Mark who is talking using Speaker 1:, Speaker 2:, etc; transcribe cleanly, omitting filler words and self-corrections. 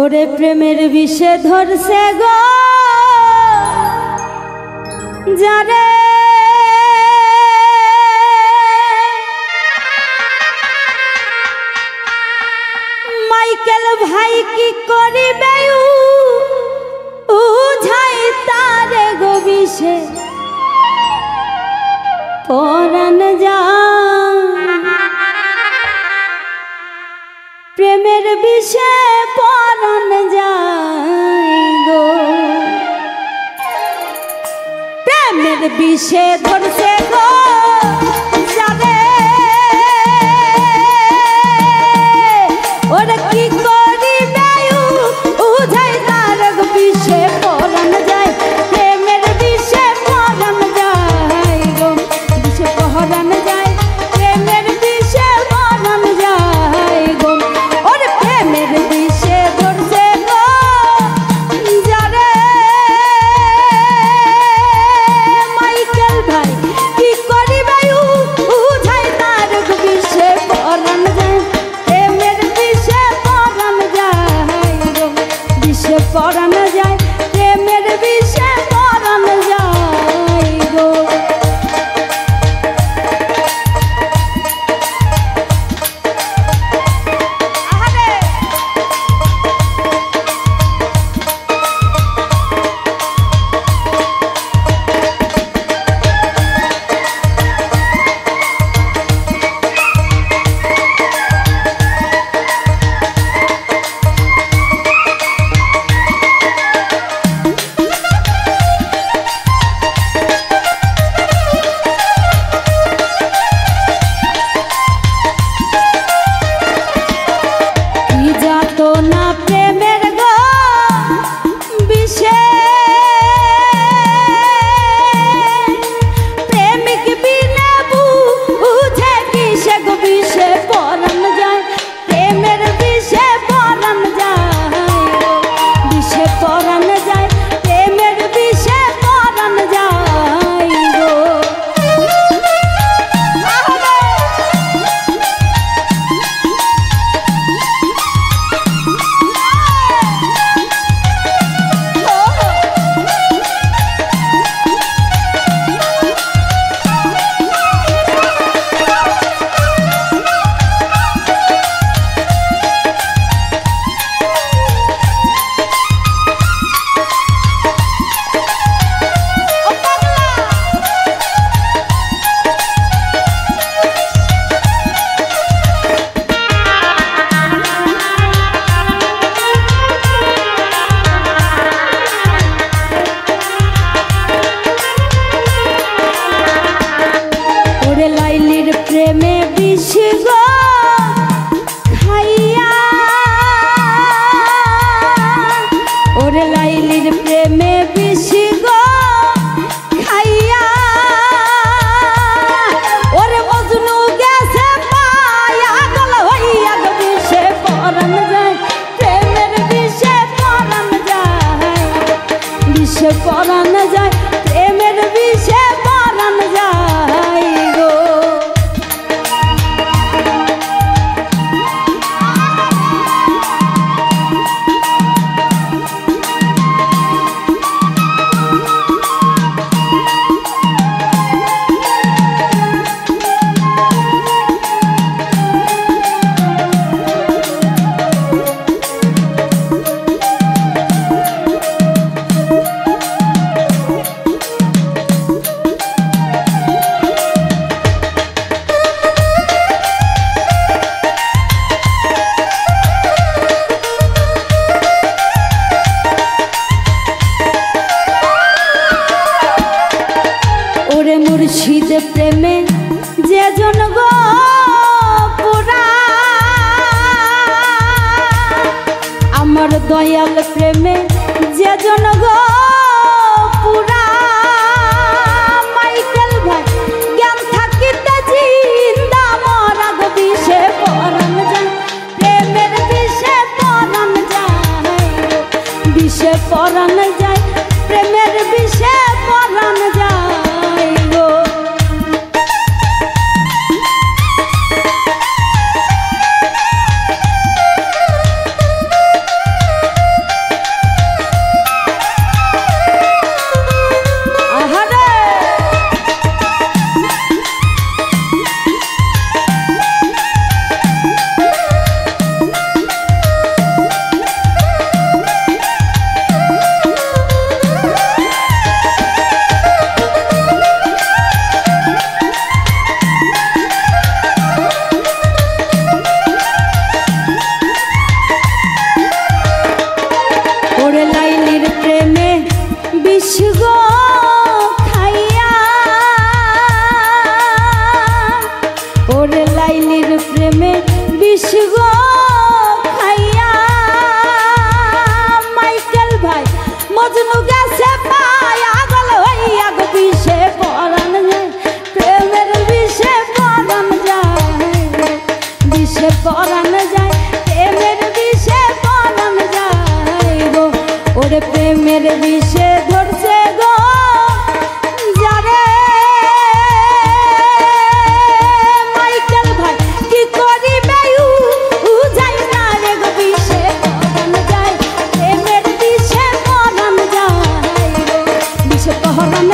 Speaker 1: ওরে প্রেমের বিষে ধরছে গো যারে মাইকেল ভাই কি করিবে উঝাই তারে গো বিষে পরাণ যায় প্রেমের বিষে পরাণ যায় গো প্রেমের বিষে ধরছে গো যারে ওরে কি করিবে উঝাই তার গো বিষে পরাণ যায় প্রেমের বিষে পরাণ যায় গো বিষে পরাণ যায় প্রেমের বিষে পরাণ যায় গো ওরে প্রেমের বিষে ধরছে গো যারে মাইকেল ভাই কি করিবে উঝাই তার গো বিষে পরাণ যায় প্রেমের বিষে পরাণ যায় গো বিষে পরাণ যায় প্রেমের বিষে পরাণ যায় গো না প্রেমের গো বিষে প্রেমিক বিনা বুঝে কিসে গো বিষে পরাণ যায় প্রেমের বিষে পরাণ যায় বিষে পরাণ যায় প্রেমের বিষে পরাণ যায় গো লাইলির প্রেমে বিষ গো খাইয়া ওরে লাইলির প্রেমে বিষ গো খাইয়া ওরে মজনু গেছে পায়া গল হইয়া গো বিষে পরাণ যায় প্রেমের বিষে পরাণ যায় বিষে পরাণ যায় প্রেমের বিষে পরাণ যায় গো গো খাইয়া ওরে লাইলির প্রেমে বিষ গো খাইয়া মাইকেল ভাই মজনু গেছে পাগল হইয়া গো বিষে পরাণ যায় প্রেমের বিষে পরাণ যায় বিষে পরাণ যায় প্রেমের বিষে পরাণ যায় গো ওরে প্রেমের বিষে ধরছে গো যারে মাইকেল ভাই কি করিবে যাই না রে গো বিষে পরাণ যায় প্রেমের বিষে পরাণ যায় গো বিষে পরাণ